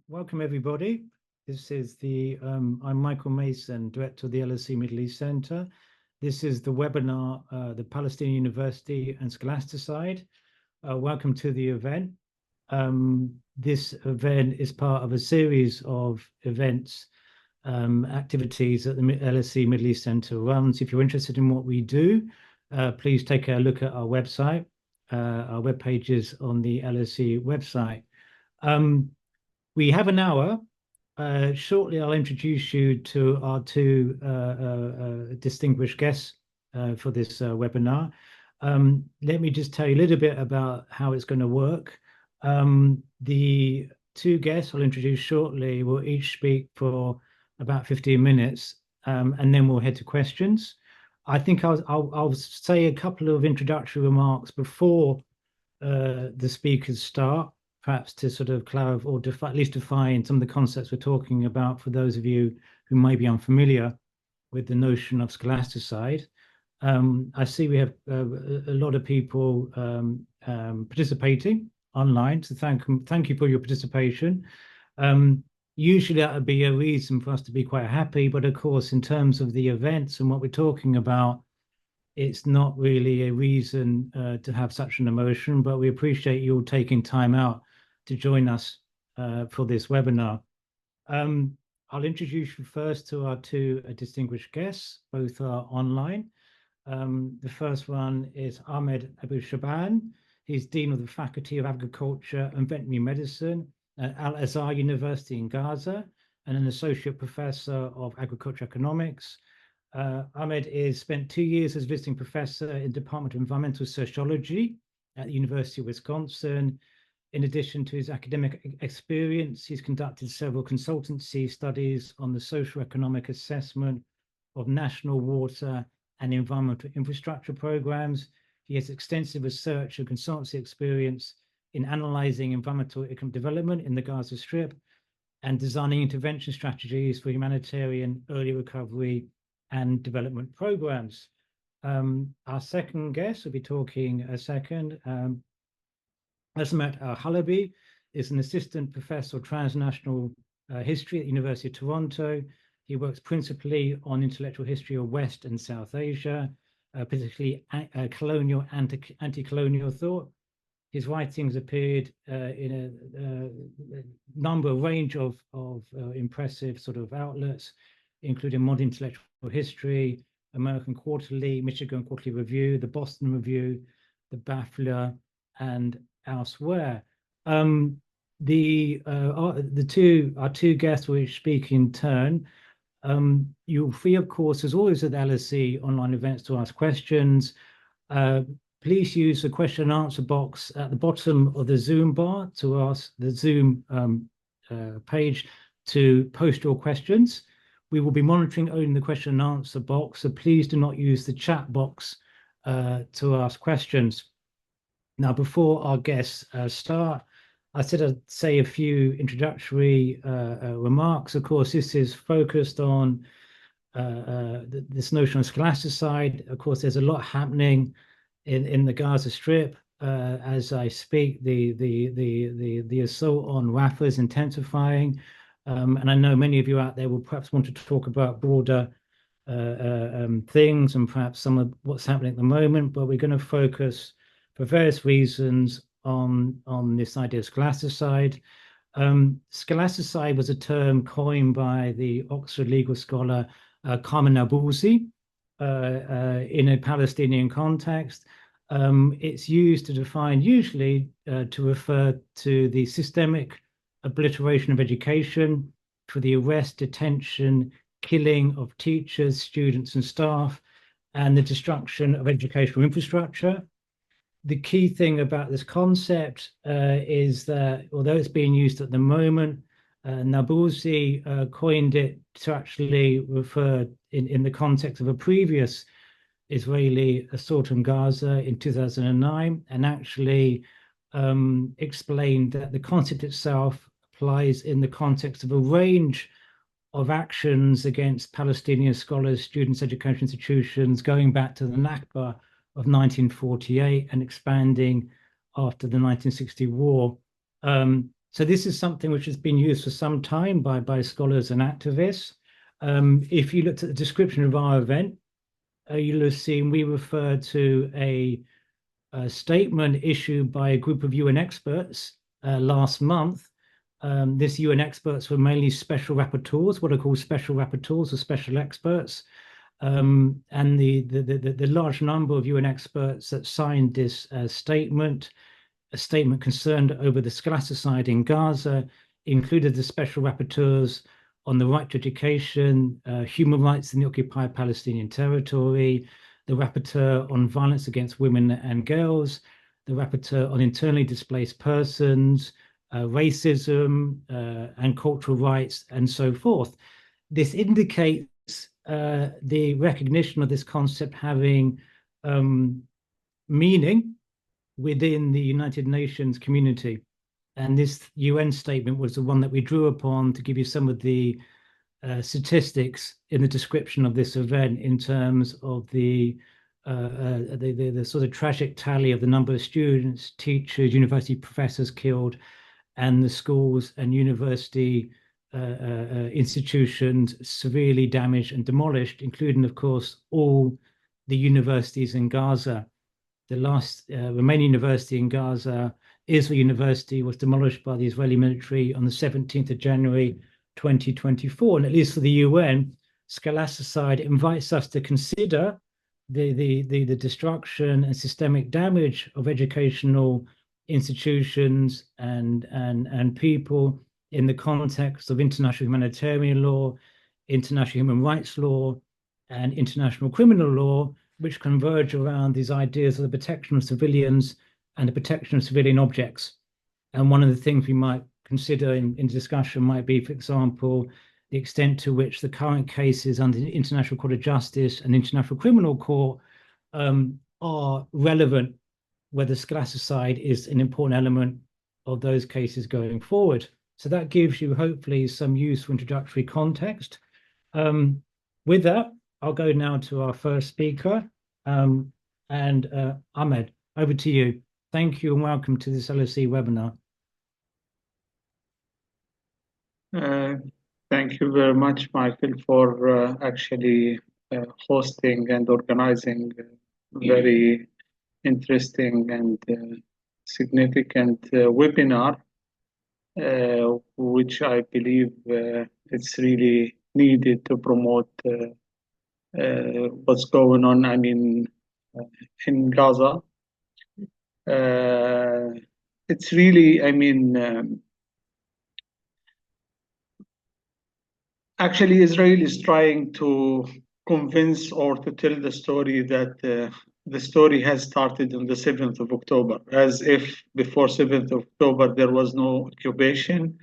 Welcome everybody. This is I'm Michael Mason, Director of the LSE Middle East Centre. This is the webinar, the Palestinian University and Scholasticide. Welcome to the event. This event is part of a series of events, activities that the LSE Middle East Centre runs. If you're interested in what we do, please take a look at our website. Our web page is on the LSE website. We have an hour. Shortly, I'll introduce you to our two distinguished guests for this webinar. Let me just tell you a little bit about how it's going to work. The two guests I'll introduce shortly will each speak for about 15 minutes, and then we'll head to questions. I think I'll say a couple of introductory remarks before the speakers start, perhaps to sort of clarify or at least define some of the concepts we're talking about for those of you who may be unfamiliar with the notion of scholasticide. I see we have a lot of people participating online, so thank you for your participation. Usually that would be a reason for us to be quite happy, but of course, in terms of the events and what we're talking about, it's not really a reason to have such an emotion, but we appreciate you all taking time out to join us for this webinar. I'll introduce you first to our two distinguished guests. Both are online. The first one is Ahmed Abu Shaban. He's Dean of the Faculty of Agriculture and Veterinary Medicine at Al-Azhar University in Gaza and an Associate Professor of Agriculture Economics. Ahmed has spent 2 years as visiting professor in the Department of Environmental Sociology at the University of Wisconsin. In addition to his academic experience, he's conducted several consultancy studies on the socioeconomic assessment of national water and environmental infrastructure programs. He has extensive research and consultancy experience in analysing environmental economic development in the Gaza Strip and designing intervention strategies for humanitarian early recovery and development programs. Our second guest will be talking a second. Ahmed Halabi is an assistant professor of transnational history at the University of Toronto. He works principally on intellectual history of West and South Asia, particularly colonial and anti-colonial thought. His writings appeared in a range of impressive sort of outlets, including Modern Intellectual History, American Quarterly, Michigan Quarterly Review, the Boston Review, the BAFLA, and elsewhere. Our two guests will speak in turn. You're free, of course, as always at LSE online events, to ask questions. Please use the question and answer box at the bottom of the Zoom bar to ask the Zoom page to post your questions. We will be monitoring only the question and answer box, so please do not use the chat box to ask questions. Now, before our guests start, I said I'd say a few introductory remarks. Of course, this is focused on this notion of scholasticide. Of course, there's a lot happening in the Gaza Strip as I speak. The assault on Rafah is intensifying, and I know many of you out there will perhaps want to talk about broader things and perhaps some of what's happening at the moment. But we're going to focus, for various reasons, on this idea of scholasticide. Scholasticide was a term coined by the Oxford legal scholar Ahmed Abu Shaban in a Palestinian context. It's used to define, usually to refer to the systemic obliteration of education, for the arrest, detention, killing of teachers, students, and staff, and the destruction of educational infrastructure. The key thing about this concept is that, although it's being used at the moment, Nabulsi coined it to actually refer in the context of a previous Israeli assault on Gaza in 2009, and actually explained that the concept itself applies in the context of a range of actions against Palestinian scholars, students, education institutions, going back to the Nakba of 1948 and expanding after the 1960 war. So this is something which has been used for some time by scholars and activists. If you looked at the description of our event, you'll have seen we refer to a statement issued by a group of UN experts last month. This UN experts were mainly special rapporteurs, what are called special rapporteurs or special experts. And the large number of UN experts that signed this statement, a statement concerned over the Scholasticide in Gaza, included the special rapporteurs on the right to education, human rights in the occupied Palestinian territory, the rapporteur on violence against women and girls, the rapporteur on internally displaced persons, racism and cultural rights, and so forth. This indicates the recognition of this concept having meaning within the United Nations community. And this UN statement was the one that we drew upon to give you some of the statistics in the description of this event in terms of the sort of tragic tally of the number of students, teachers, university professors killed, and the schools and university institutions severely damaged and demolished, including, of course, all the universities in Gaza. The last remaining university in Gaza, Israel University, was demolished by the Israeli military on the 17th of January 2024. And at least for the UN, Scholasticide invites us to consider the destruction and systemic damage of educational institutions and people in the context of international humanitarian law, international human rights law, and international criminal law, which converge around these ideas of the protection of civilians and the protection of civilian objects. And one of the things we might consider in discussion might be, for example, the extent to which the current cases under the International Court of Justice and International Criminal Court are relevant, whether Scholasticide is an important element of those cases going forward. So that gives you hopefully some useful introductory context. With that, I'll go now to our first speaker. Ahmed, over to you. Thank you and welcome to this LSE webinar. Thank you very much, Michael, for actually hosting and organizing a very interesting and significant webinar, which I believe it's really needed to promote what's going on, in Gaza. It's really, actually, Israel is trying to convince or to tell the story that the story has started on the 7th of October, as if before 7th of October there was no occupation,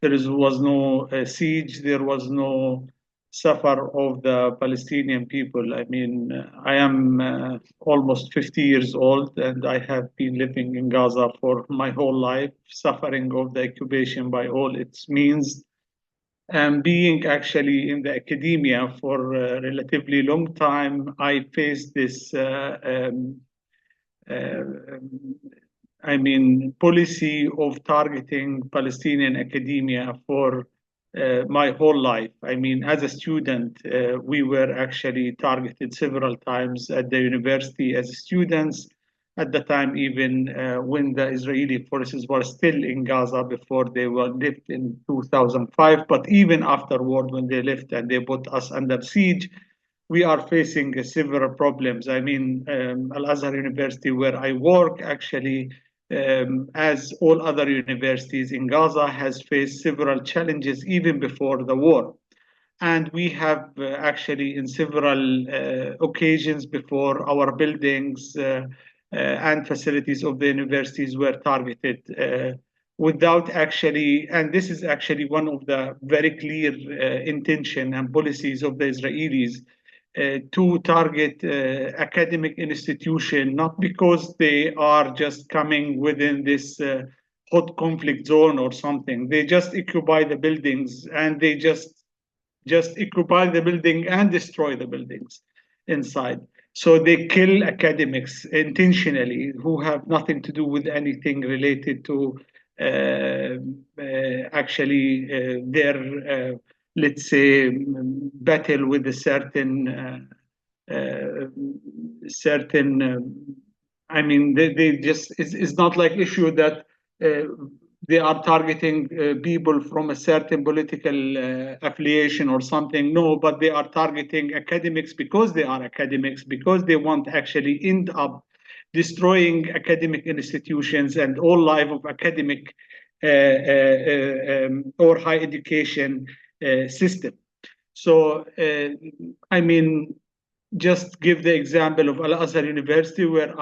there was no siege, there was no suffer of the Palestinian people. I am almost 50 years old and I have been living in Gaza for my whole life, suffering of the occupation by all its means. And being actually in the academia for a relatively long time, I faced this policy of targeting Palestinian academia for my whole life. As a student, we were actually targeted several times at the university as students. At the time, even when the Israeli forces were still in Gaza before they were left in 2005, but even afterward when they left and they put us under siege, we are facing several problems. Al-Azhar University, where I work, actually, as all other universities in Gaza, has faced several challenges even before the war. And we have actually in several occasions before our buildings and facilities of the universities were targeted without actually, and this is actually one of the very clear intention and policies of the Israelis to target academic institution, not because they are just coming within this hot conflict zone or something. They just occupy the buildings and they just occupy the building and destroy the buildings inside. So they kill academics intentionally who have nothing to do with anything related to their, let's say, battle with a certain I mean, they just, it's not like issue that they are targeting people from a certain political affiliation or something. No, but they are targeting academics because they are academics, because they want actually end up destroying academic institutions and all life of academic or high education system. So, I mean, just give the example of Al-Azhar University, where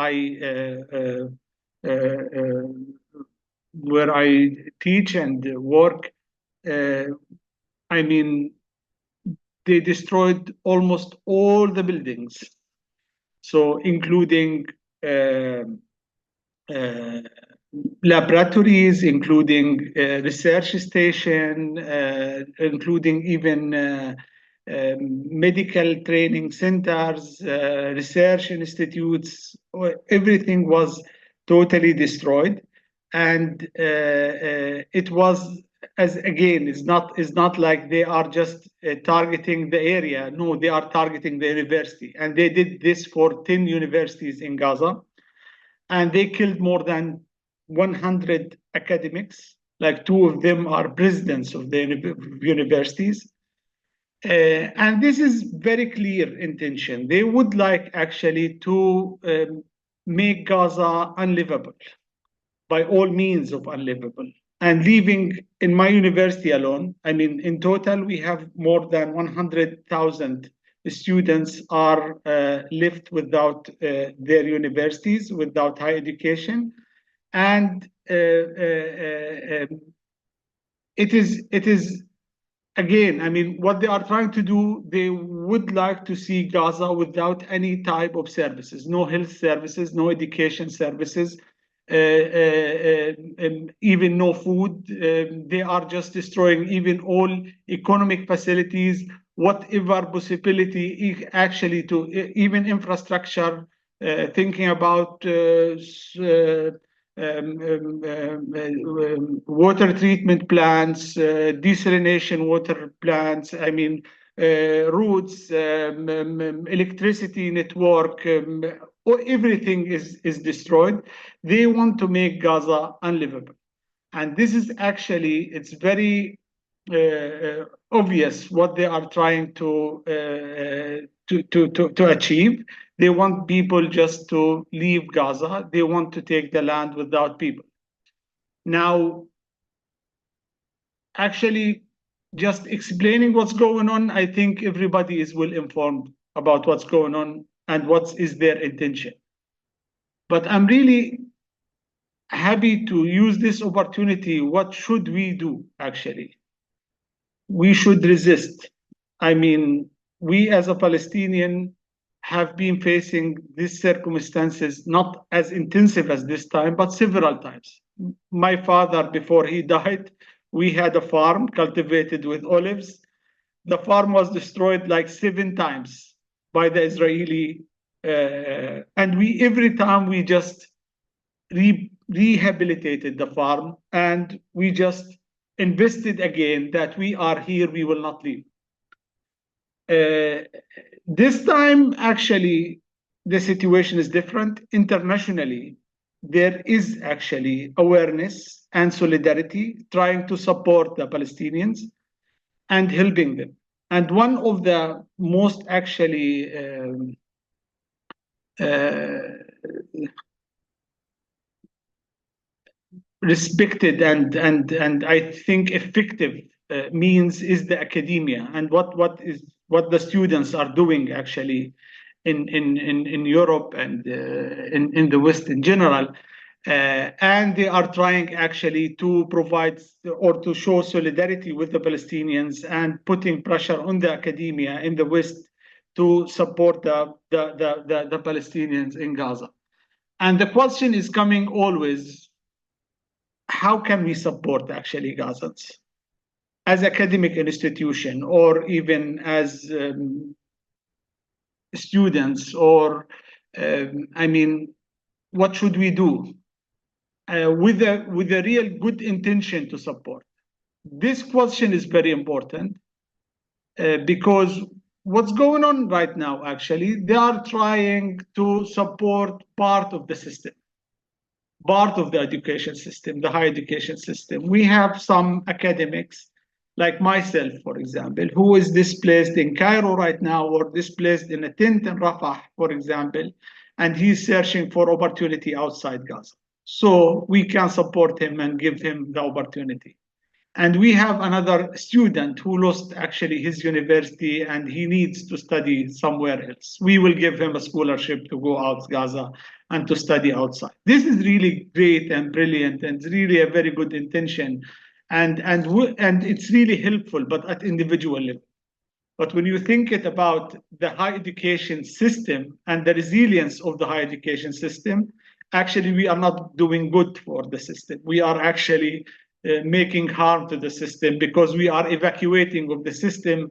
I teach and work. I mean, they destroyed almost all the buildings, so including laboratories, including research station, including even medical training centers, research institutes. Everything was totally destroyed, and it was, as again, it's not like they are just targeting the area. No, they are targeting the university, and they did this for 10 universities in Gaza, and they killed more than 100 academics. Like, two of them are presidents of the universities. And this is very clear intention. They would like actually to make Gaza unlivable, by all means of unlivable. And leaving, in my university alone, I mean, in total, we have more than 100,000 students are left without their universities, without higher education. And it is again, I mean, what they are trying to do, they would like to see Gaza without any type of services, no health services, no education services, even no food. They are just destroying even all economic facilities, whatever possibility actually to even infrastructure, thinking about water treatment plants, desalination water plants, I mean, roads, electricity network, everything is destroyed. They want to make Gaza unlivable. And this is actually, it's very obvious what they are trying to achieve. They want people just to leave Gaza. They want to take the land without people. Now, actually, just explaining what's going on, I think everybody is well informed about what's going on and what is their intention. But I'm really happy to use this opportunity. What should we do, actually? We should resist. I mean, we as a Palestinian have been facing these circumstances, not as intensive as this time, but several times. My father, before he died, we had a farm cultivated with olives. The farm was destroyed like 7 times by the Israeli, and we every time we just rehabilitated the farm, and we just invested again that we are here, we will not leave. This time, actually, the situation is different. Internationally, there is actually awareness and solidarity trying to support the Palestinians and helping them. And one of the most actually respected and I think effective means is the academia, and what the students are doing actually in Europe and in the West in general, and they are trying actually to provide or to show solidarity with the Palestinians and putting pressure on the academia in the West to support the Palestinians in Gaza. And the question is coming always, how can we support actually Gazans as academic institution, or even as students, or I mean, what should we do? with a real good intention to support. This question is very important because what's going on right now, actually, they are trying to support part of the system, part of the education system, the higher education system. We have some academics, like myself, for example, who is displaced in Cairo right now, or displaced in a tent in Rafah, for example, and he's searching for opportunity outside Gaza. So we can support him and give him the opportunity. And we have another student who lost actually his university and he needs to study somewhere else. We will give him a scholarship to go out Gaza and to study outside. This is really great and brilliant, and it's really a very good intention. And it's really helpful, but at individual level. But when you think it about the higher education system and the resilience of the higher education system, actually we are not doing good for the system. We are actually making harm to the system because we are evacuating of the system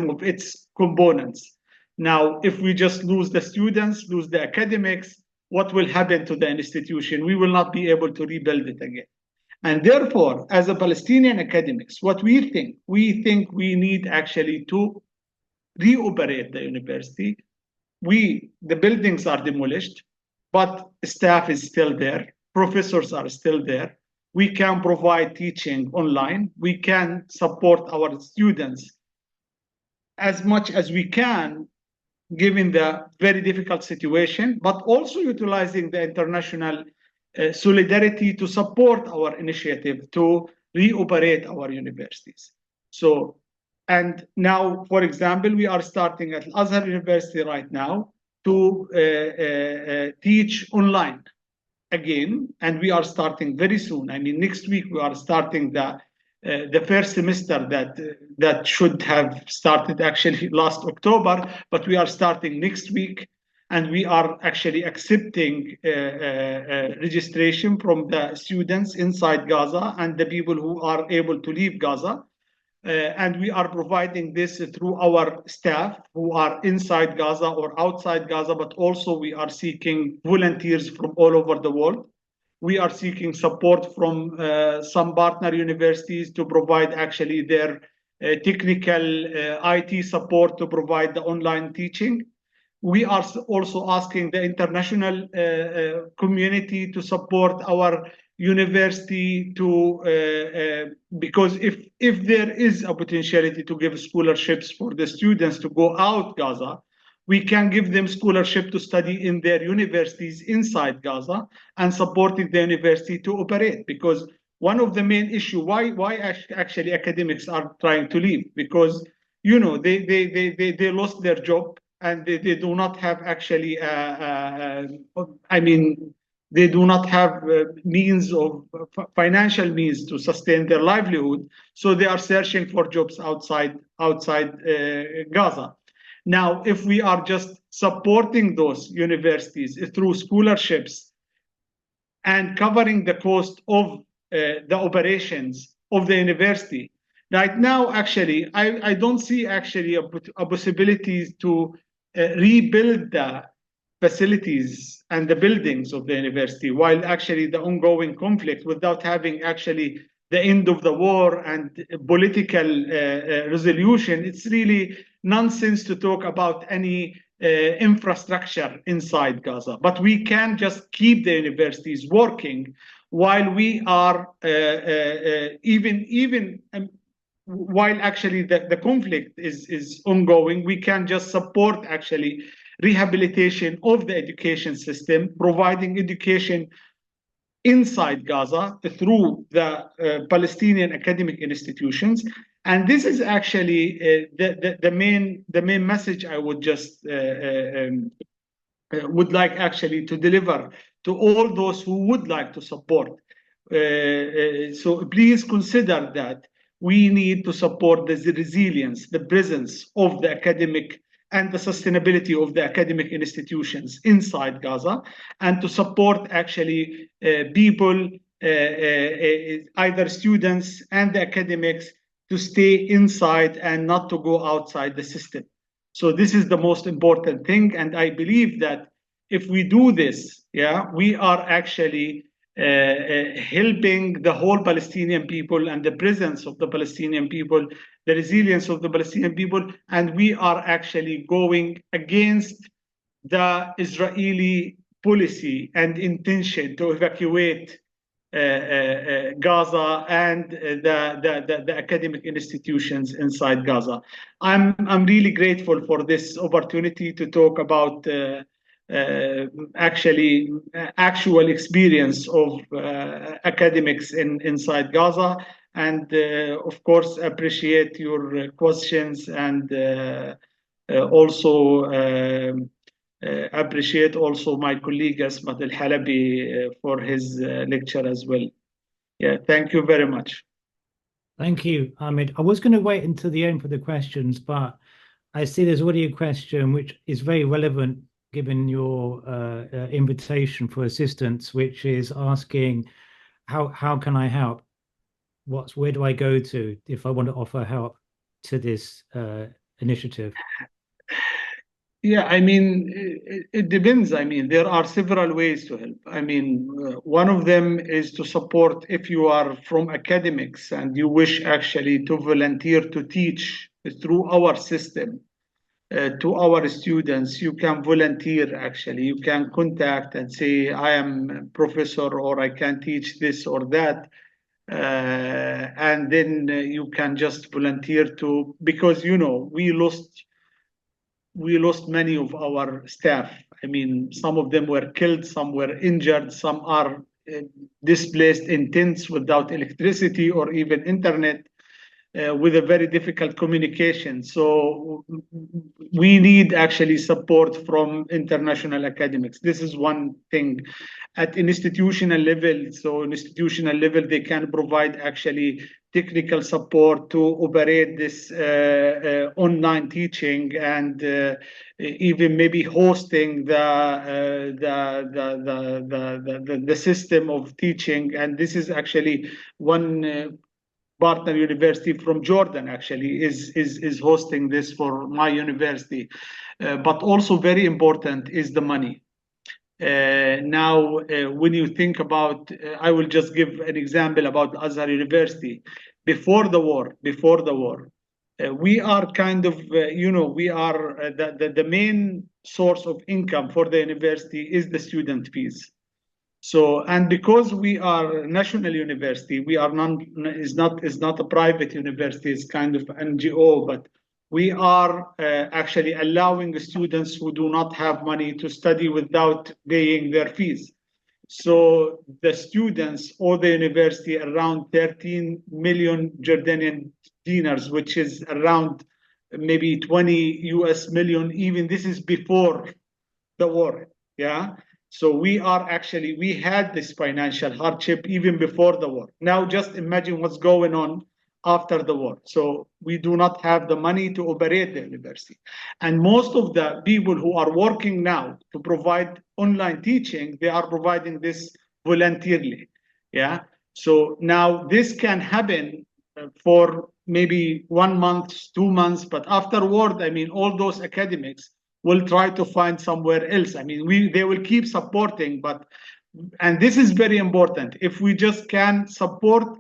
of its components. Now, if we just lose the students, lose the academics, what will happen to the institution? We will not be able to rebuild it again. And therefore, as a Palestinian academics, what we think we need actually to reoperate the university. The buildings are demolished, but staff is still there, professors are still there. We can provide teaching online. We can support our students as much as we can, given the very difficult situation, but also utilizing the international solidarity to support our initiative to reoperate our universities. So, and now, for example, we are starting at Al-Azhar University right now to teach online again, and we are starting very soon. I mean, next week we are starting the first semester that should have started actually last October, but we are starting next week, and we are actually accepting registration from the students inside Gaza and the people who are able to leave Gaza. And we are providing this through our staff who are inside Gaza or outside Gaza, but also we are seeking volunteers from all over the world. We are seeking support from some partner universities to provide actually their technical IT support to provide the online teaching. We are also asking the international community to support our university because if there is a potentiality to give scholarships for the students to go out Gaza, we can give them scholarship to study in their universities inside Gaza and supporting the university to operate. Because one of the main issue why actually academics are trying to leave, because they lost their job and they do not have actually they do not have means of financial means to sustain their livelihood, so they are searching for jobs outside Gaza. Now, if we are just supporting those universities through scholarships and covering the cost of the operations of the university, right now, actually, I don't see actually a possibility to rebuild the facilities and the buildings of the university, while actually the ongoing conflict, without having actually the end of the war and political resolution, it's really nonsense to talk about any infrastructure inside Gaza. But we can just keep the universities working while we are while actually the conflict is ongoing. We can just support actually rehabilitation of the education system, providing education inside Gaza through the Palestinian academic institutions. And this is actually the main message I would just would like actually to deliver to all those who would like to support. So please consider that we need to support the resilience, the presence of the academic and the sustainability of the academic institutions inside Gaza, and to support actually people, either students and the academics, to stay inside and not to go outside the system. So this is the most important thing, and I believe that if we do this, we are actually helping the whole Palestinian people and the presence of the Palestinian people, the resilience of the Palestinian people, and we are actually going against the Israeli policy and intention to evacuate Gaza and the academic institutions inside Gaza. I'm really grateful for this opportunity to talk about actual experience of academics inside Gaza, and of course appreciate your questions, and also appreciate also my colleague Ahmed Al-Halabi for his lecture as well. Yeah, thank you very much. Thank you, Ahmed. I was going to wait until the end for the questions, but I see there's already a question which is very relevant given your invitation for assistance, which is asking, how can I help? Where do I go to if I want to offer help to this initiative? Yeah, I mean, it depends. I mean, there are several ways to help. I mean, one of them is to support if you are from academics and you wish actually to volunteer to teach through our system to our students. You can volunteer actually. You can contact and say, I am a professor, or I can teach this or that. And then you can just volunteer to, because, you know, we lost many of our staff. I mean, some of them were killed, some were injured, some are displaced in tents without electricity or even internet, with a very difficult communication. So we need actually support from international academics. This is one thing. At institutional level, so institutional level, they can provide actually technical support to operate this online teaching, and even maybe hosting the system of teaching. And this is actually one partner university from Jordan actually is hosting this for my university. But also very important is the money. Now, when you think about, I will just give an example about Al-Azhar University. Before the war, we are kind of, we are the main source of income for the university is the student fees. So, and because we are a national university, we are is not a private university, it's kind of NGO, but we are actually allowing the students who do not have money to study without paying their fees. So the students or the university around 13 million Jordanian dinars, which is around maybe 20 US million, even this is before the war, yeah? So we had this financial hardship even before the war. Now just imagine what's going on after the war. So we do not have the money to operate the university. And most of the people who are working now to provide online teaching, they are providing this voluntarily. Yeah. So now this can happen for maybe 1 month, 2 months, but afterward, I mean, all those academics will try to find somewhere else. I mean, they will keep supporting, and this is very important. If we just can support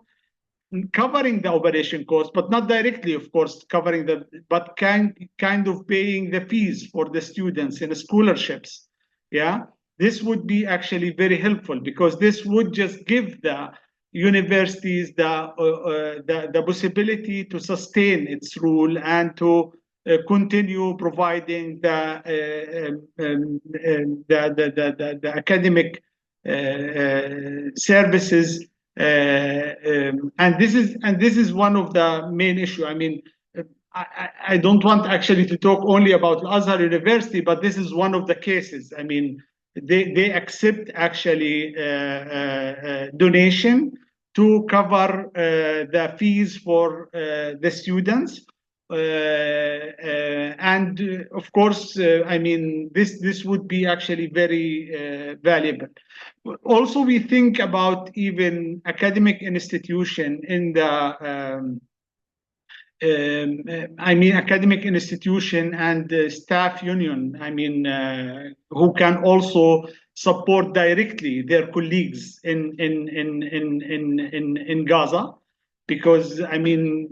covering the operation cost, but not directly, of course, but kind of paying the fees for the students in scholarships. Yeah, this would be actually very helpful, because this would just give the universities the possibility to sustain its rule and to continue providing the academic services. And this is one of the main issue. I mean, I don't want actually to talk only about Al-Azhar University, but this is one of the cases. I mean, they accept actually donation to cover the fees for the students. And of course, I mean, this would be actually very valuable. Also, we think about even academic institution in I mean, academic institution and staff union, I mean, who can also support directly their colleagues in Gaza, because I mean,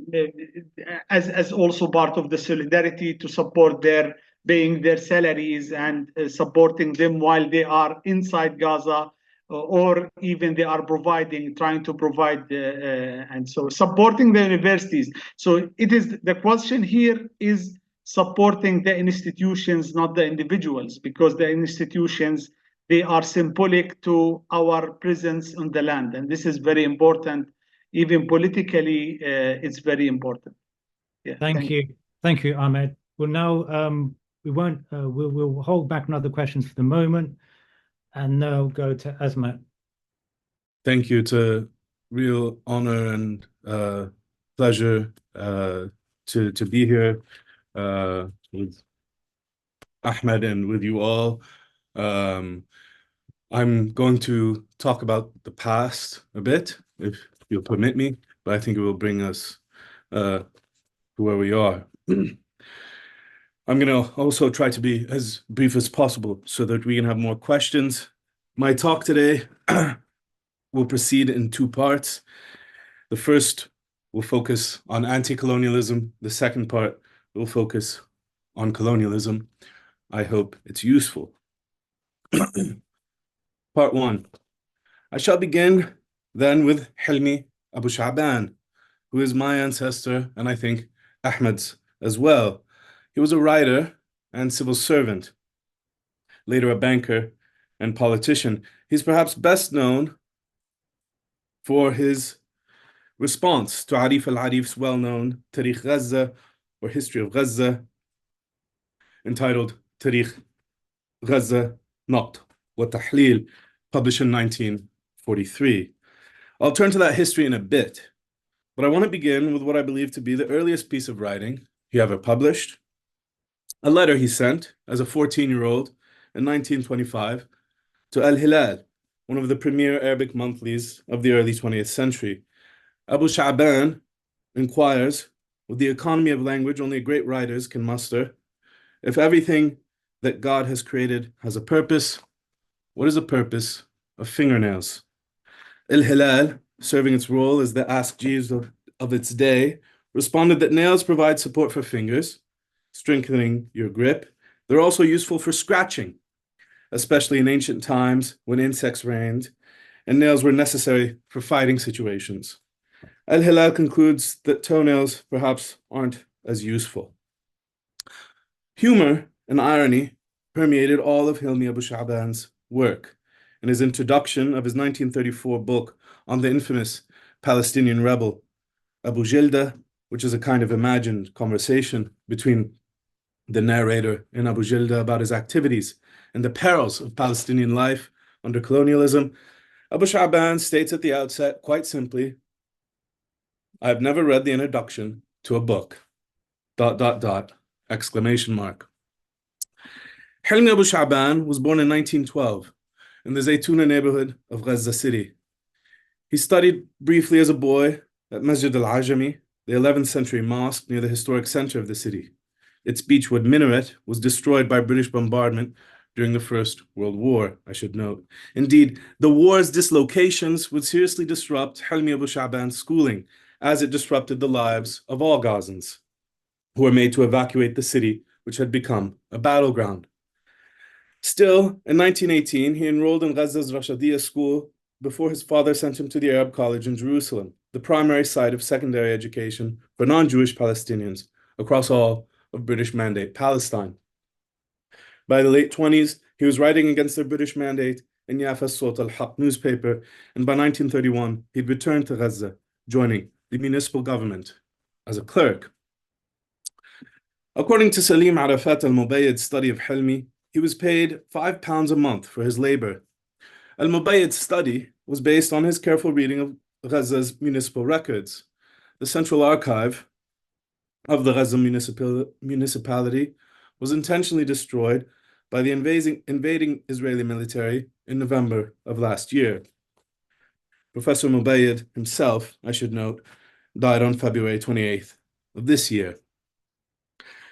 as also part of the solidarity to support their paying their salaries and supporting them while they are inside Gaza, or even they are trying to provide, and so supporting the universities. So it is, the question here is supporting the institutions, not the individuals, because the institutions, they are symbolic to our presence on the land, and this is very important. Even politically, it's very important. Yeah, Thank you, Ahmed. Well, now we won't. We'll hold back on other questions for the moment, and now go to Asmat. Thank you. It's a real honor and pleasure to be here with Ahmed and with you all. I'm going to talk about the past a bit, if you'll permit me, but I think it will bring us to where we are. I'm going to also try to be as brief as possible so that we can have more questions. My talk today will proceed in two parts. The first will focus on anti-colonialism. The second part will focus on colonialism. I hope it's useful. Part one. I shall begin then with Hilmi Abu Shaban, who is my ancestor and I think Ahmed's as well. He was a writer and civil servant, later a banker and politician. He's perhaps best known for his response to Arif al-Arif's well-known Tarikh Gaza, or History of Gaza, entitled Tarikh Gaza Naqd wa Tahleel, published in 1943. I'll turn to that history in a bit, but I want to begin with what I believe to be the earliest piece of writing he ever published, a letter he sent as a 14-year-old in 1925 to Al-Hilal, one of the premier Arabic monthlies of the early 20th century. Abu Shaban inquires, with the economy of language only great writers can muster, if everything that God has created has a purpose, what is the purpose of fingernails? Al-Hilal, serving its role as the Ask Jeeves of its day, responded that nails provide support for fingers, strengthening your grip. They're also useful for scratching, especially in ancient times when insects reigned and nails were necessary for fighting situations. Al-Hilal concludes that toenails perhaps aren't as useful. Humor and irony permeated all of Hilmi Abu Shaban's work. In his introduction of his 1934 book on the infamous Palestinian rebel Abu Jilda, which is a kind of imagined conversation between the narrator and Abu Jilda about his activities and the perils of Palestinian life under colonialism, Abu Shaban states at the outset, quite simply, I have never read the introduction to a book, ... exclamation mark. Hilmi Abu Shaban was born in 1912 in the Zaytuna neighborhood of Gaza City. He studied briefly as a boy at Masjid al-Ajami, the 11th century mosque near the historic center of the city. Its beechwood minaret was destroyed by British bombardment during the First World War, I should note. Indeed, the war's dislocations would seriously disrupt Hilmi Abu Shaban's schooling, as it disrupted the lives of all Gazans, who were made to evacuate the city, which had become a battleground. Still, in 1918, he enrolled in Gaza's Rashidiyya school before his father sent him to the Arab College in Jerusalem, the primary site of secondary education for non-Jewish Palestinians across all of British Mandate Palestine. By the late 20s, he was writing against the British Mandate in Yafa Sot al-Haq newspaper, and by 1931, he'd returned to Gaza, joining the municipal government as a clerk. According to Salim Arafat al-Mubayyid's study of Hilmi, he was paid £5 a month for his labor. Al-Mubayyid's study was based on his careful reading of Gaza's municipal records. The central archive of the Gaza municipality was intentionally destroyed by the invading Israeli military in November of last year. Professor Mubayyid himself, I should note, died on February 28th of this year.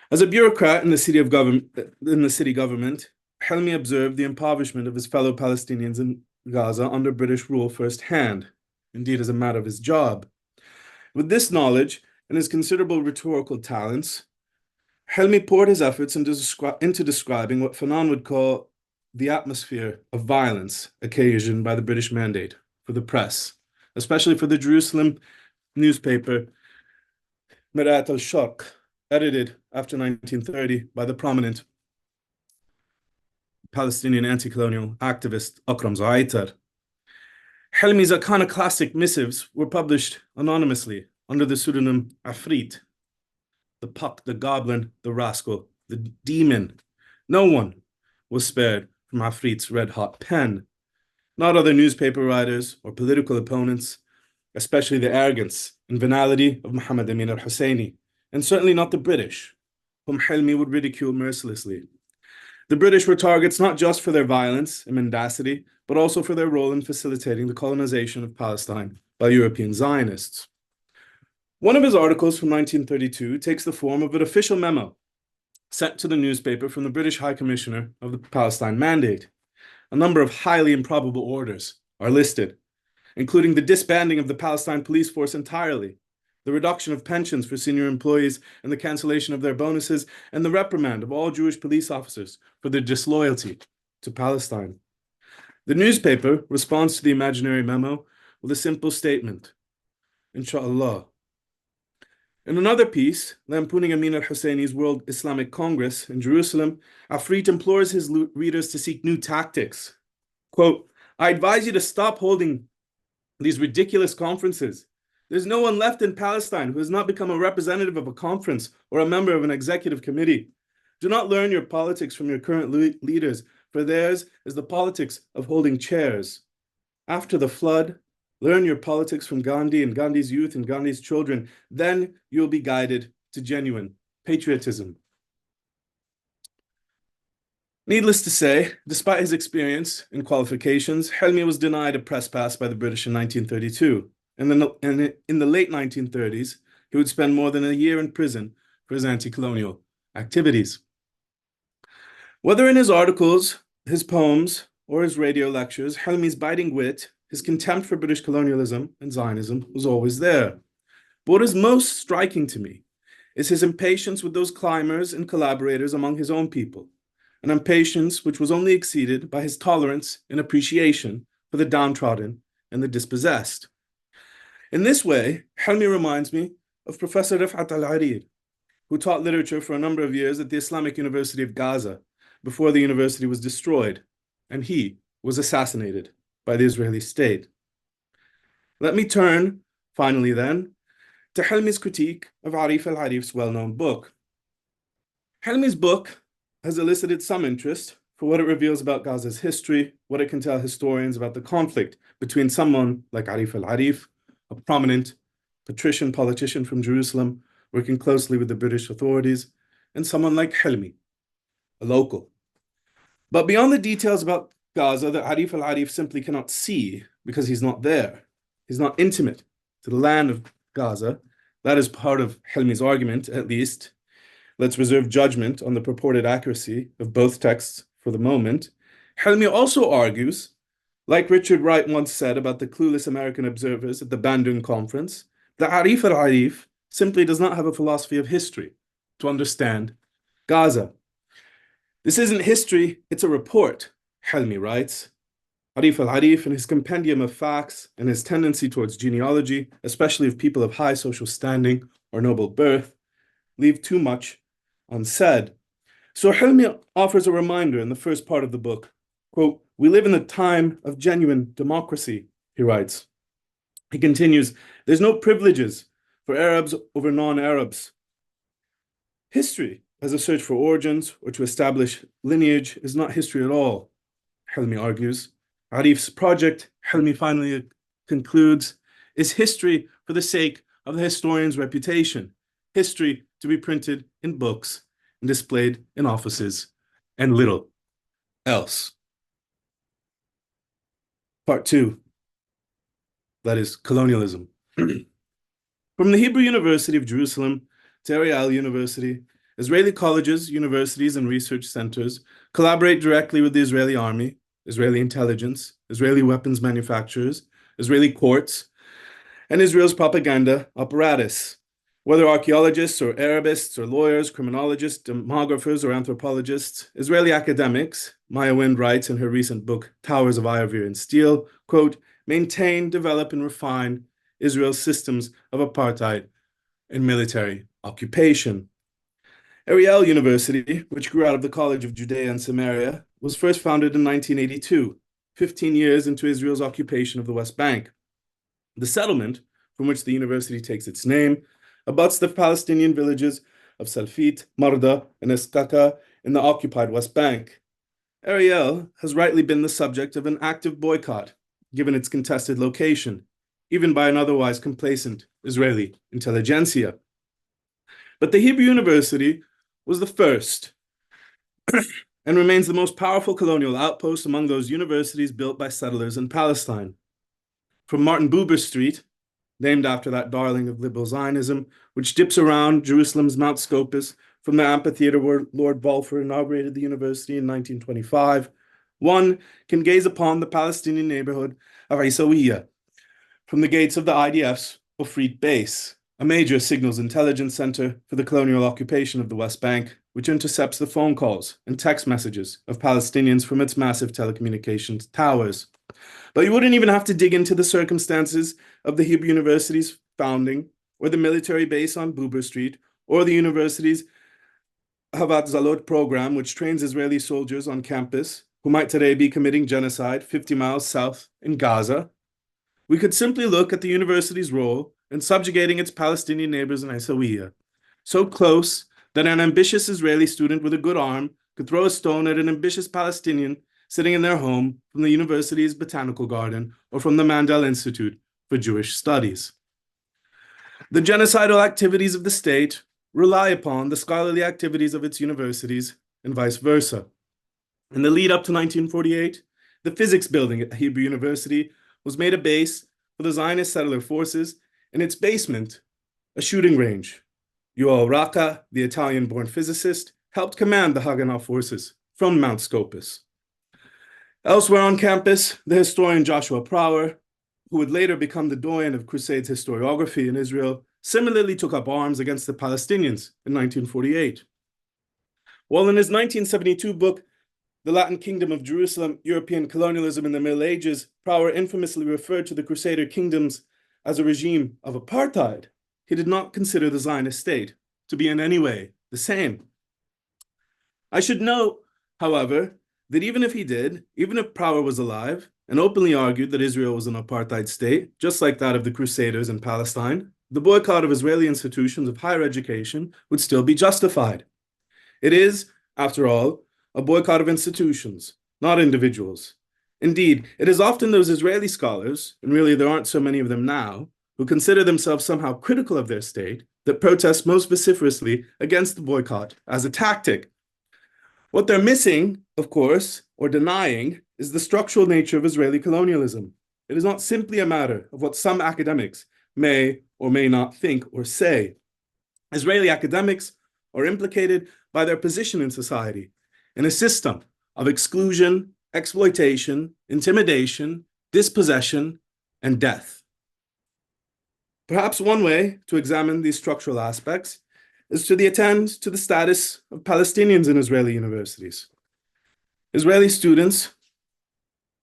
As a bureaucrat in the city government, Helmi observed the impoverishment of his fellow Palestinians in Gaza under British rule firsthand, indeed as a matter of his job. With this knowledge and his considerable rhetorical talents, Helmi poured his efforts into describing what Fanon would call the atmosphere of violence occasioned by the British mandate for the press, especially for the Jerusalem newspaper Mirat al-Sharq, edited after 1930 by the prominent Palestinian anti-colonial activist Akram Zaitar. Helmi's iconoclastic missives were published anonymously under the pseudonym Afrit, the puck, the goblin, the rascal, the demon. No one was spared from Afrit's red-hot pen. Not other newspaper writers or political opponents, especially the arrogance and venality of Muhammad Amin al-Husseini, and certainly not the British, whom Helmi would ridicule mercilessly. The British were targets not just for their violence and mendacity, but also for their role in facilitating the colonization of Palestine by European Zionists. One of his articles from 1932 takes the form of an official memo sent to the newspaper from the British High Commissioner of the Palestine Mandate. A number of highly improbable orders are listed, including the disbanding of the Palestine police force entirely, the reduction of pensions for senior employees and the cancellation of their bonuses, and the reprimand of all Jewish police officers for their disloyalty to Palestine. The newspaper responds to the imaginary memo with a simple statement, Inshallah. In another piece, lampooning Amin al-Husseini's World Islamic Congress in Jerusalem, Afrit implores his readers to seek new tactics. Quote, I advise you to stop holding these ridiculous conferences. There's no one left in Palestine who has not become a representative of a conference or a member of an executive committee. Do not learn your politics from your current leaders, for theirs is the politics of holding chairs. After the flood, learn your politics from Gandhi and Gandhi's youth and Gandhi's children. Then you'll be guided to genuine patriotism. Needless to say, despite his experience and qualifications, Helmi was denied a press pass by the British in 1932. And in the late 1930s, he would spend more than a year in prison for his anti-colonial activities. Whether in his articles, his poems, or his radio lectures, Helmi's biting wit, his contempt for British colonialism and Zionism was always there. But what is most striking to me is his impatience with those climbers and collaborators among his own people, an impatience which was only exceeded by his tolerance and appreciation for the downtrodden and the dispossessed. In this way, Helmi reminds me of Professor Rifat al-Arir, who taught literature for a number of years at the Islamic University of Gaza before the university was destroyed, and he was assassinated by the Israeli state. Let me turn, finally then, to Helmi's critique of Arif al-Arif's well-known book. Helmi's book has elicited some interest for what it reveals about Gaza's history, what it can tell historians about the conflict between someone like Arif al-Arif, a prominent patrician politician from Jerusalem working closely with the British authorities, and someone like Helmi, a local. But beyond the details about Gaza that Arif al-Arif simply cannot see because he's not there, he's not intimate to the land of Gaza, that is part of Helmi's argument, at least. Let's reserve judgment on the purported accuracy of both texts for the moment. Helmi also argues, like Richard Wright once said about the clueless American observers at the Bandung conference, that Arif al-Arif simply does not have a philosophy of history to understand Gaza. This isn't history, it's a report, Helmi writes. Arif al-Arif and his compendium of facts and his tendency towards genealogy, especially of people of high social standing or noble birth, leave too much unsaid. So Helmi offers a reminder in the first part of the book. Quote, we live in a time of genuine democracy, he writes. He continues, there's no privileges for Arabs over non-Arabs. History, as a search for origins or to establish lineage, is not history at all, Helmi argues. Arif's project, Helmi finally concludes, is history for the sake of the historian's reputation, history to be printed in books and displayed in offices, and little else. Part 2, that is colonialism. From the Hebrew University of Jerusalem, to Ariel University, Israeli colleges, universities, and research centers collaborate directly with the Israeli army, Israeli intelligence, Israeli weapons manufacturers, Israeli courts, and Israel's propaganda apparatus. Whether archaeologists or Arabists or lawyers, criminologists, demographers, or anthropologists, Israeli academics, Maya Wind writes in her recent book, Towers of Ivory and Steel, quote, maintain, develop, and refine Israel's systems of apartheid and military occupation. Ariel University, which grew out of the College of Judea and Samaria, was first founded in 1982, 15 years into Israel's occupation of the West Bank. The settlement, from which the university takes its name, abuts the Palestinian villages of Salfit, Marda, and Eskaka in the occupied West Bank. Ariel has rightly been the subject of an active boycott, given its contested location, even by an otherwise complacent Israeli intelligentsia. But the Hebrew University was the first and remains the most powerful colonial outpost among those universities built by settlers in Palestine. From Martin Buber Street, named after that darling of liberal Zionism, which dips around Jerusalem's Mount Scopus from the amphitheater where Lord Balfour inaugurated the university in 1925, one can gaze upon the Palestinian neighborhood of Isawiya from the gates of the IDF's Ofrit base, a major signals intelligence center for the colonial occupation of the West Bank, which intercepts the phone calls and text messages of Palestinians from its massive telecommunications towers. But you wouldn't even have to dig into the circumstances of the Hebrew University's founding, or the military base on Buber Street, or the university's Havat Zalot program, which trains Israeli soldiers on campus who might today be committing genocide 50 miles south in Gaza. We could simply look at the university's role in subjugating its Palestinian neighbors in Isawiya, so close that an ambitious Israeli student with a good arm could throw a stone at an ambitious Palestinian sitting in their home from the university's botanical garden or from the Mandel Institute for Jewish Studies. The genocidal activities of the state rely upon the scholarly activities of its universities and vice versa. In the lead up to 1948, the physics building at Hebrew University was made a base for the Zionist settler forces, and its basement, a shooting range. Yuval Raka, the Italian-born physicist, helped command the Haganah forces from Mount Scopus. Elsewhere on campus, the historian Joshua Prower, who would later become the doyen of Crusades historiography in Israel, similarly took up arms against the Palestinians in 1948. While in his 1972 book, The Latin Kingdom of Jerusalem, European Colonialism in the Middle Ages, Prower infamously referred to the Crusader kingdoms as a regime of apartheid, he did not consider the Zionist state to be in any way the same. I should note, however, that even if he did, even if Prower was alive and openly argued that Israel was an apartheid state, just like that of the Crusaders in Palestine, the boycott of Israeli institutions of higher education would still be justified. It is, after all, a boycott of institutions, not individuals. Indeed, it is often those Israeli scholars, and really there aren't so many of them now, who consider themselves somehow critical of their state, that protest most vociferously against the boycott as a tactic. What they're missing, of course, or denying, is the structural nature of Israeli colonialism. It is not simply a matter of what some academics may or may not think or say. Israeli academics are implicated by their position in society, in a system of exclusion, exploitation, intimidation, dispossession, and death. Perhaps one way to examine these structural aspects is to attend to the status of Palestinians in Israeli universities. Israeli students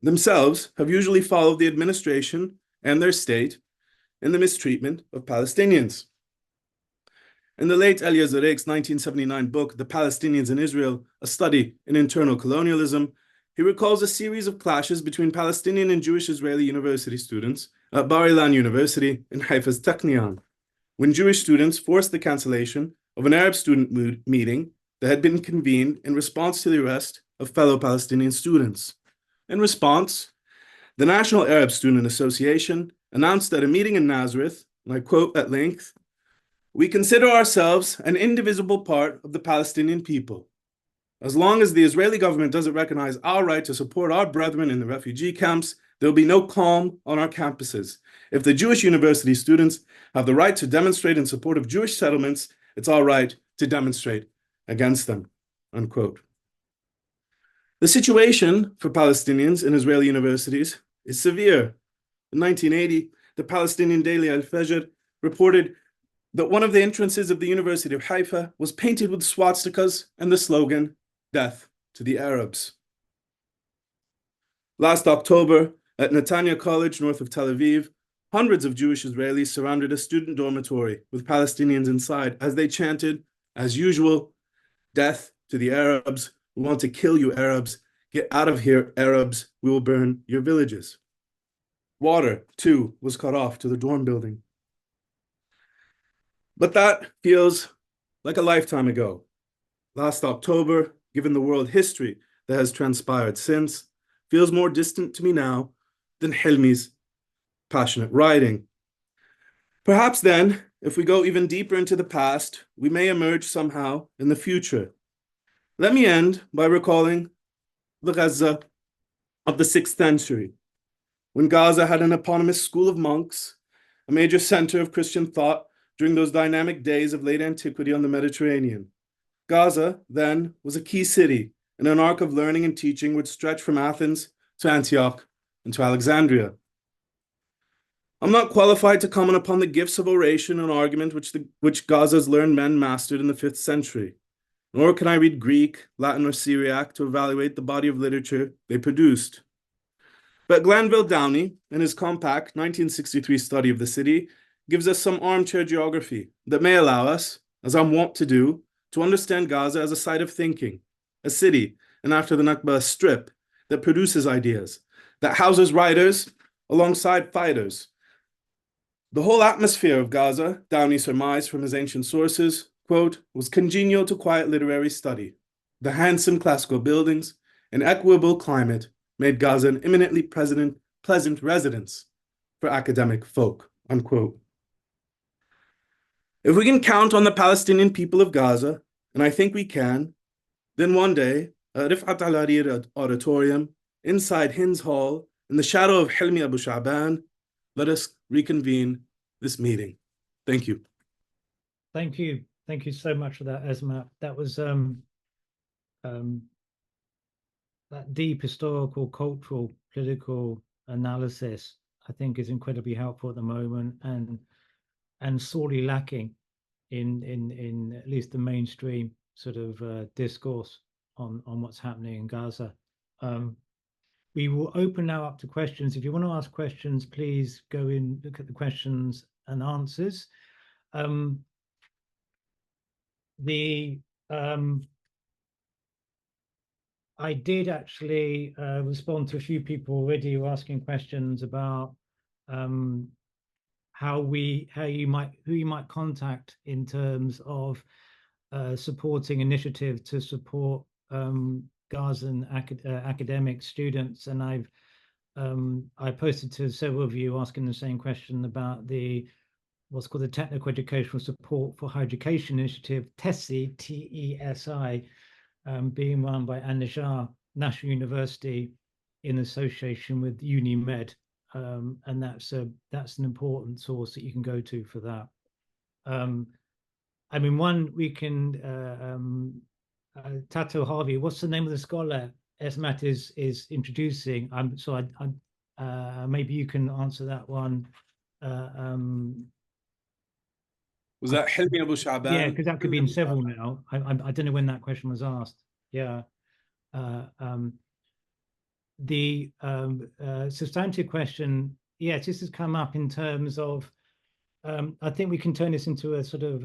themselves have usually followed the administration and their state in the mistreatment of Palestinians. In the late El-Azhar 1979 book, The Palestinians in Israel, A Study in Internal Colonialism, he recalls a series of clashes between Palestinian and Jewish Israeli university students at Bar Ilan University in Haifa's Technion, when Jewish students forced the cancellation of an Arab student meeting that had been convened in response to the arrest of fellow Palestinian students. In response, the National Arab Student Association announced at a meeting in Nazareth, and I quote at length, "We consider ourselves an indivisible part of the Palestinian people. As long as the Israeli government doesn't recognize our right to support our brethren in the refugee camps, there will be no calm on our campuses. If the Jewish university students have the right to demonstrate in support of Jewish settlements It's all right to demonstrate against them, unquote. The situation for Palestinians in Israeli universities is severe. In 1980, the Palestinian daily Al-Fajr reported that one of the entrances of the University of Haifa was painted with swastikas and the slogan, "Death to the Arabs." Last October, at Netanya College, north of Tel Aviv, hundreds of Jewish Israelis surrounded a student dormitory with Palestinians inside as they chanted, as usual, "Death to the Arabs. We want to kill you, Arabs. Get out of here, Arabs. We will burn your villages." Water, too, was cut off to the dorm building. But that feels like a lifetime ago. Last October, given the world history that has transpired since, feels more distant to me now than Hilmi's passionate writing. Perhaps then, if we go even deeper into the past, we may emerge somehow in the future. Let me end by recalling the Gaza of the 6th century, when Gaza had an eponymous school of monks, a major center of Christian thought during those dynamic days of late antiquity on the Mediterranean. Gaza, then, was a key city in an arc of learning and teaching which stretched from Athens to Antioch and to Alexandria. I'm not qualified to comment upon the gifts of oration and argument which Gaza's learned men mastered in the 5th century, nor can I read Greek, Latin, or Syriac to evaluate the body of literature they produced. But Glanville Downey, in his compact 1963 study of the city, gives us some armchair geography that may allow us, as I'm wont to do, to understand Gaza as a site of thinking, a city, and after the Nakba, a strip that produces ideas, that houses writers alongside fighters. The whole atmosphere of Gaza, Downey surmised from his ancient sources, quote, was congenial to quiet literary study. The handsome classical buildings and equable climate made Gaza an eminently pleasant residence for academic folk, unquote. If we can count on the Palestinian people of Gaza, and I think we can, then one day, at Rifat al-Harir Auditorium, inside Hinds Hall, in the shadow of Hilmi Abu Shaban, let us reconvene this meeting. Thank you. Thank you. Thank you so much for that, Esma. That was that deep historical, cultural, political analysis, I think, is incredibly helpful at the moment and sorely lacking in at least the mainstream sort of discourse on what's happening in Gaza. We will open now up to questions. If you want to ask questions, please go in, look at the questions and answers. I did actually respond to a few people already who are asking questions about who you might contact in terms of supporting initiative to support Gazan academic students, and I posted to several of you asking the same question about what's called the Technical Educational Support for Higher Education Initiative, TESI, TESI, being run by Al-Azhar National University in association with UniMed, and that's an important source that you can go to for that. I mean, one we can Tato Harvey. What's the name of the scholar Esmat is introducing? So maybe you can answer that one. Was that Hilmi Abu Shaban? Yeah, because that could be in several now. I don't know when that question was asked. Yeah. The substantive question, yes, this has come up in terms of, I think we can turn this into a sort of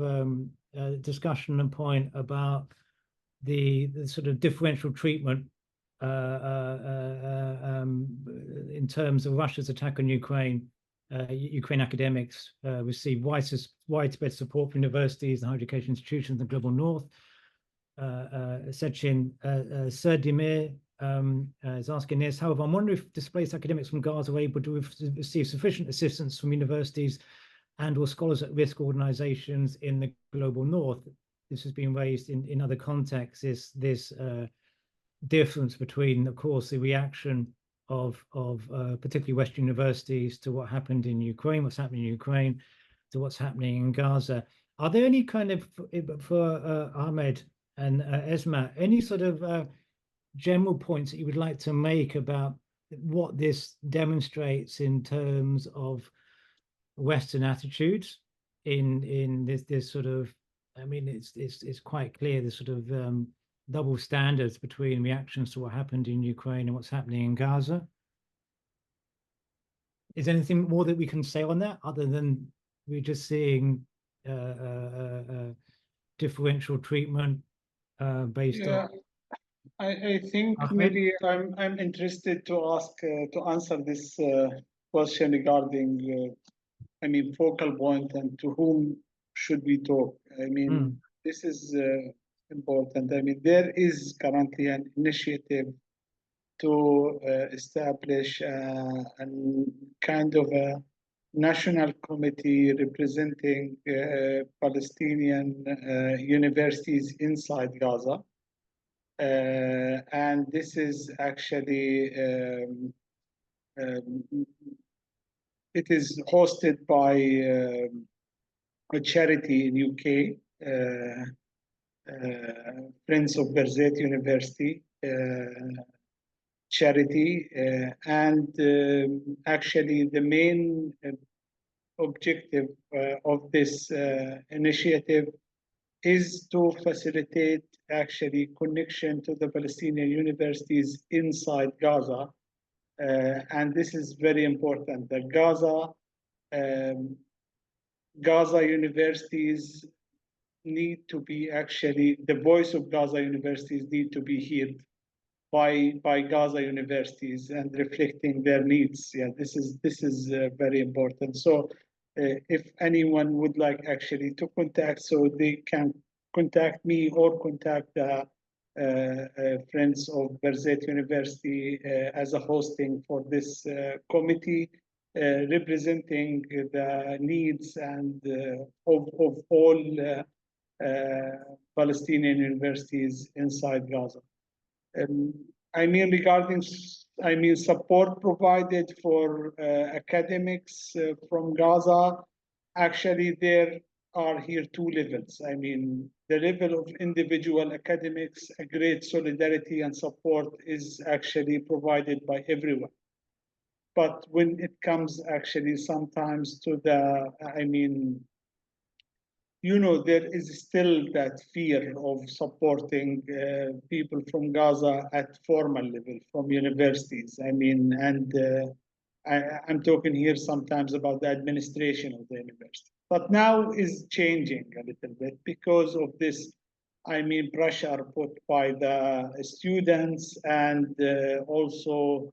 discussion and point about the sort of differential treatment in terms of Russia's attack on Ukraine. Ukraine academics receive widespread support from universities and higher education institutions in the global north. Sechin Serdimir is asking this. However, I'm wondering if displaced academics from Gaza are able to receive sufficient assistance from universities and/or scholars at risk organizations in the global north. This has been raised in other contexts. This difference between, of course, the reaction of particularly Western universities to what happened in Ukraine, what's happening in Ukraine, to what's happening in Gaza. Are there any kind of, for Ahmed and Esma, any sort of general points that you would like to make about what this demonstrates in terms of Western attitudes in this sort of, I mean, it's quite clear the sort of double standards between reactions to what happened in Ukraine and what's happening in Gaza. Is there anything more that we can say on that other than we're just seeing differential treatment based on? I think Ahmed? maybe I'm interested to ask to answer this question regarding I mean focal point and to whom should we talk. I mean this is important. I mean there is currently an initiative to establish a kind of a national committee representing Palestinian universities inside Gaza. And this is actually, it is hosted by a charity in UK, Friends of Gaza University charity. And actually the main objective of this initiative is to facilitate actually connection to the Palestinian universities inside Gaza. And this is very important. The Gaza universities need to be actually, the voice of Gaza universities need to be heard by Gaza universities and reflecting their needs. Yeah, this is very important. So if anyone would like actually to contact, so they can contact me or contact the Friends of Berzet University as a hosting for this committee representing the needs and of all Palestinian universities inside Gaza. I mean, regarding, I mean, support provided for academics from Gaza, actually there are here two levels. I mean, the level of individual academics, a great solidarity and support is actually provided by everyone. But when it comes actually sometimes to the, I mean, you know, there is still that fear of supporting people from Gaza at formal level, from universities. I mean, and I'm talking here sometimes about the administration of the university. But now is changing a little bit because of this, I mean, pressure put by the students and also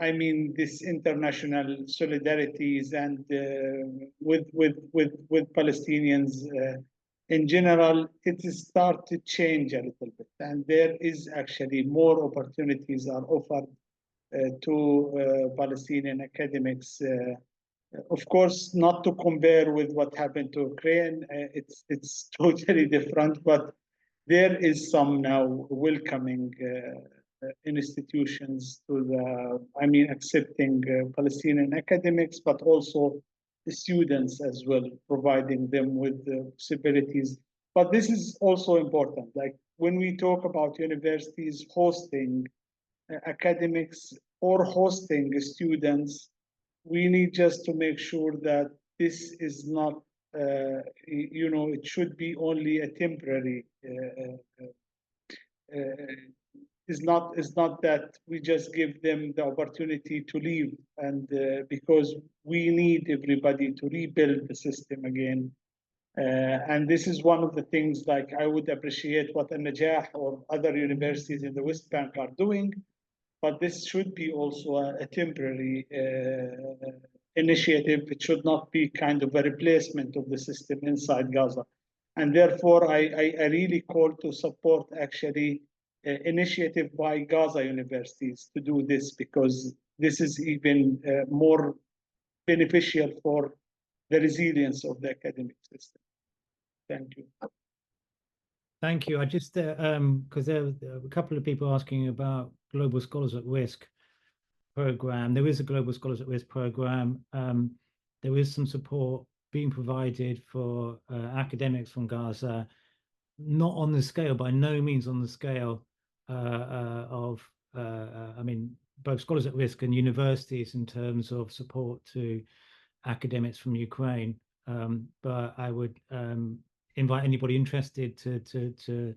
I mean, this international solidarities and with Palestinians in general, it is start to change a little bit, and there is actually more opportunities are offered to Palestinian academics. Of course, not to compare with what happened to Ukraine, it's totally different, but there is some now welcoming institutions to the, I mean, accepting Palestinian academics, but also the students as well, providing them with the possibilities. But this is also important. Like when we talk about universities hosting academics or hosting students, we need just to make sure that this is not, you know, it should be only a temporary is not that we just give them the opportunity to leave, and because we need everybody to rebuild the system again. And this is one of the things, like I would appreciate what Al-Najah or other universities in the West Bank are doing, but this should be also a temporary initiative. It should not be kind of a replacement of the system inside Gaza. And therefore, I really call to support actually initiative by Gaza universities to do this, because this is even more beneficial for the resilience of the academic system. Thank you. Thank you. I just, because there are a couple of people asking about Global Scholars at Risk program. There is a Global Scholars at Risk program. There is some support being provided for academics from Gaza, not on the scale, by no means on the scale of, I mean, both Scholars at Risk and universities in terms of support to academics from Ukraine. But I would invite anybody interested to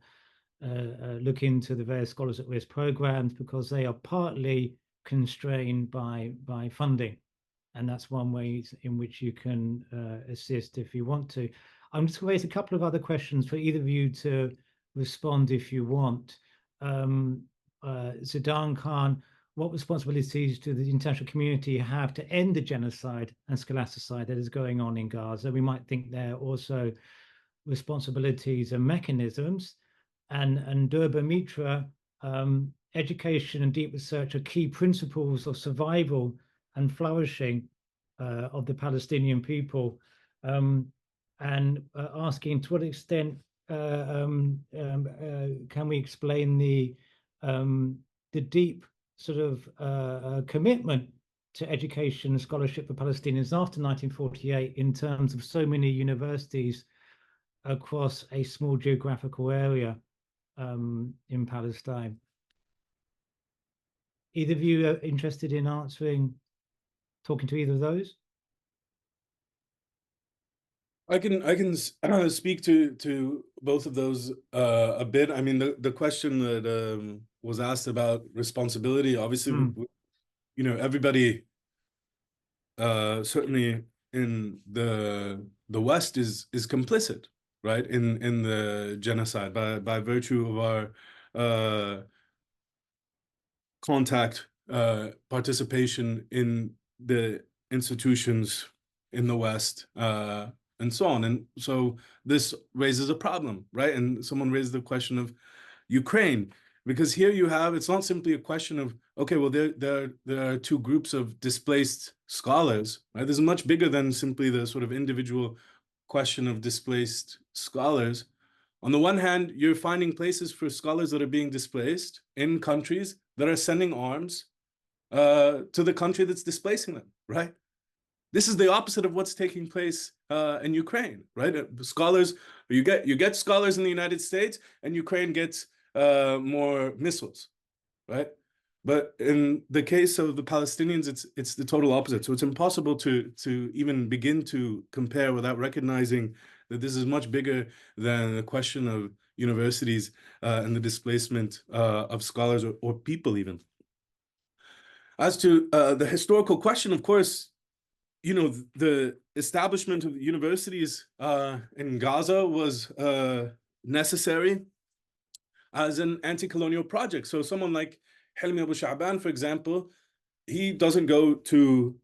look into the various Scholars at Risk programs, because they are partly constrained by funding, and that's one way in which you can assist if you want to. I'm just going to raise a couple of other questions for either of you to respond if you want. Zidane Khan, what responsibilities do the international community have to end the genocide and scholasticide that is going on in Gaza? We might think there are also responsibilities and mechanisms. And Durba Mitra, education and deep research are key principles of survival and flourishing of the Palestinian people, and asking to what extent can we explain the deep sort of commitment to education and scholarship for Palestinians after 1948 in terms of so many universities across a small geographical area in Palestine. Either of you are interested in talking to either of those? I can speak to both of those a bit. I mean, the question that was asked about responsibility, obviously, you know, everybody certainly in the West is complicit, right, in the genocide by virtue of our contact participation in the institutions in the West, and so on. And so this raises a problem, right? And someone raised the question of Ukraine, because here you have, it's not simply a question of, okay, well, there are two groups of displaced scholars, right? This is much bigger than simply the sort of individual question of displaced scholars. On the one hand, you're finding places for scholars that are being displaced in countries that are sending arms to the country that's displacing them, right? This is the opposite of what's taking place in Ukraine, right? Scholars, you get scholars in the United States, and Ukraine gets more missiles, right? But in the case of the Palestinians, it's the total opposite. So it's impossible to even begin to compare without recognizing that this is much bigger than the question of universities and the displacement of scholars or people even. As to the historical question, of course, you know, the establishment of universities in Gaza was necessary as an anti-colonial project. So someone like Ahmed Abu Shaban, for example, he doesn't go to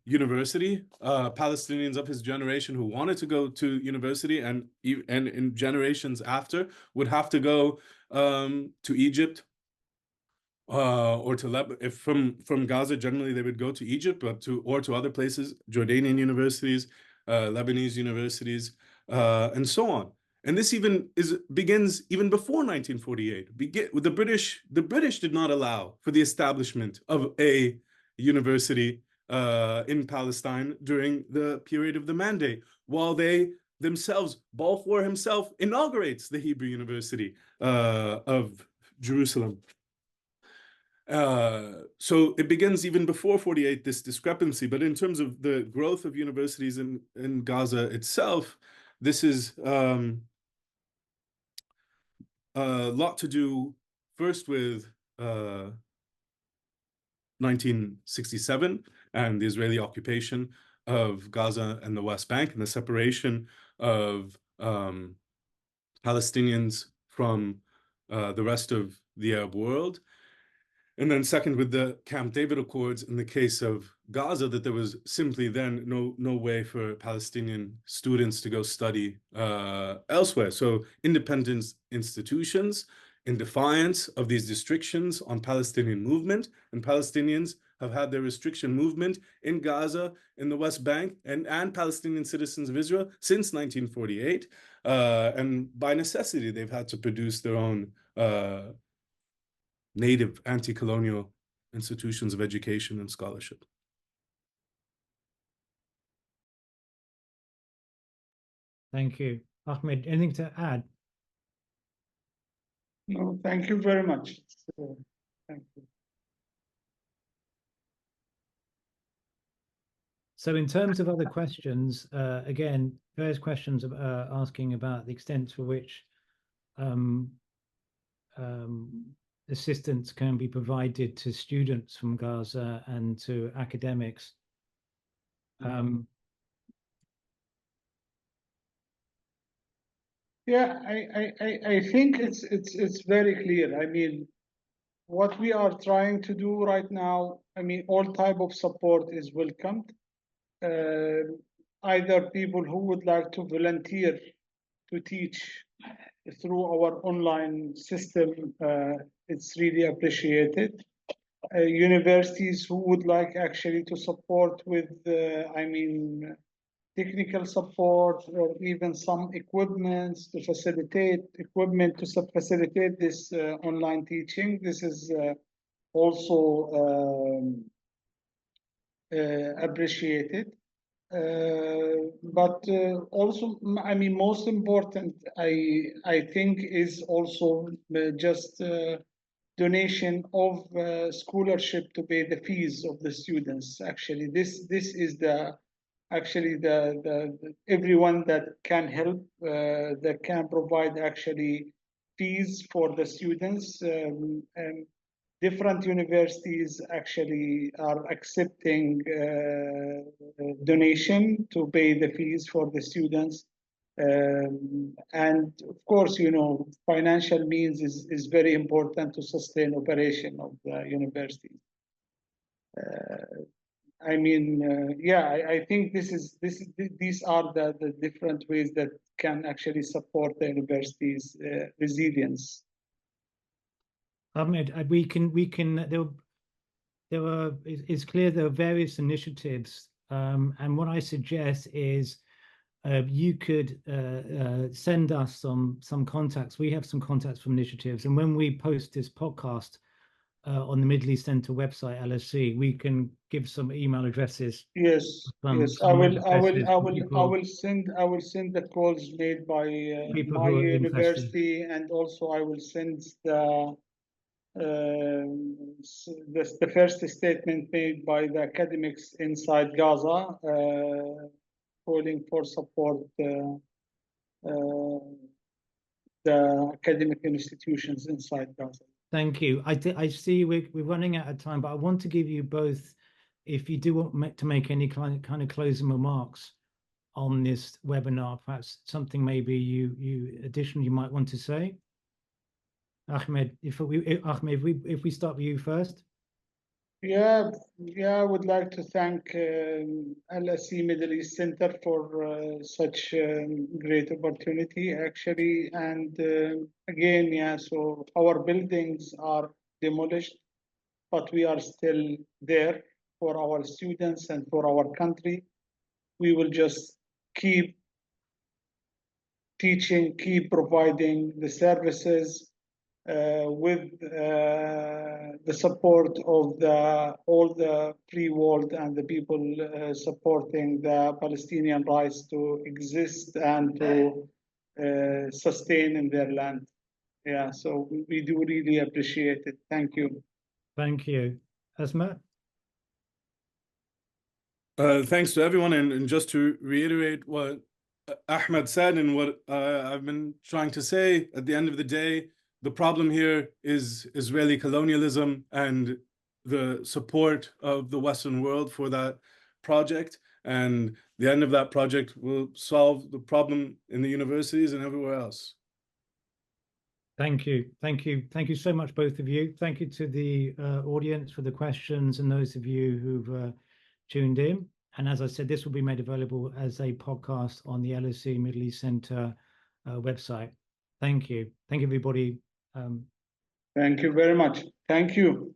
university. Palestinians of his generation who wanted to go to university and in generations after would have to go to Egypt or to Lebanon. If from Gaza, generally they would go to Egypt, but to other places, Jordanian universities, Lebanese universities, and so on. And this even begins even before 1948. The British did not allow for the establishment of a university in Palestine during the period of the Mandate, while they themselves, Balfour himself, inaugurates the Hebrew University of Jerusalem. So it begins even before 48, this discrepancy. But in terms of the growth of universities in Gaza itself, this is a lot to do first with 1967 and the Israeli occupation of Gaza and the West Bank and the separation of Palestinians from the rest of the Arab world. And then second, with the Camp David Accords in the case of Gaza, that there was simply then no way for Palestinian students to go study elsewhere. So independent institutions in defiance of these restrictions on Palestinian movement, and Palestinians have had their restriction movement in Gaza, in the West Bank, and Palestinian citizens of Israel since 1948. And by necessity, they've had to produce their own native anti-colonial institutions of education and scholarship. Thank you. Ahmed, anything to add? No, thank you very much. Thank you. So in terms of other questions, again, various questions asking about the extent to which assistance can be provided to students from Gaza and to academics. Yeah, I think it's very clear. I mean, what we are trying to do right now, I mean, all type of support is welcomed. Either people who would like to volunteer to teach through our online system, it's really appreciated. Universities who would like actually to support with, I mean, technical support or even some equipment to facilitate this online teaching. This is also appreciated. But also, I mean, most important, I think, is also just donation of scholarship to pay the fees of the students. Actually, this is the everyone that can help, that can provide actually fees for the students. And different universities actually are accepting donation to pay the fees for the students. And of course, you know, financial means is very important to sustain operation of the universities. I mean, yeah, I think these are the different ways that can actually support the university's resilience. Ahmed, it's clear there are various initiatives, and what I suggest is you could send us some contacts. We have some contacts from initiatives, and when we post this podcast on the Middle East Center website, LSC, we can give some email addresses. Yes, yes, I will send the calls made by my university, and also I will send the first statement made by the academics inside Gaza, calling for support the academic institutions inside Gaza. Thank you. I see we're running out of time, but I want to give you both, if you do want to make any kind of closing remarks on this webinar, perhaps something maybe you additionally might want to say. Ahmed, if we start with you first. Yeah, I would like to thank LSE Middle East Center for such great opportunity, actually. And again, yeah, so our buildings are demolished, but we are still there for our students and for our country. We will just keep teaching, keep providing the services with the support of all the free world and the people supporting the Palestinian rights to exist and to sustain in their land. Yeah, so we do really appreciate it. Thank you. Thank you. Asma? Thanks to everyone, and just to reiterate what Ahmed said and what I've been trying to say, at the end of the day, the problem here is Israeli colonialism and the support of the Western world for that project. And the end of that project will solve the problem in the universities and everywhere else. Thank you. Thank you. Thank you so much, both of you. Thank you to the audience for the questions and those of you who've tuned in. And as I said, this will be made available as a podcast on the LSE Middle East Center website. Thank you. Thank you, everybody. Thank you very much. Thank you.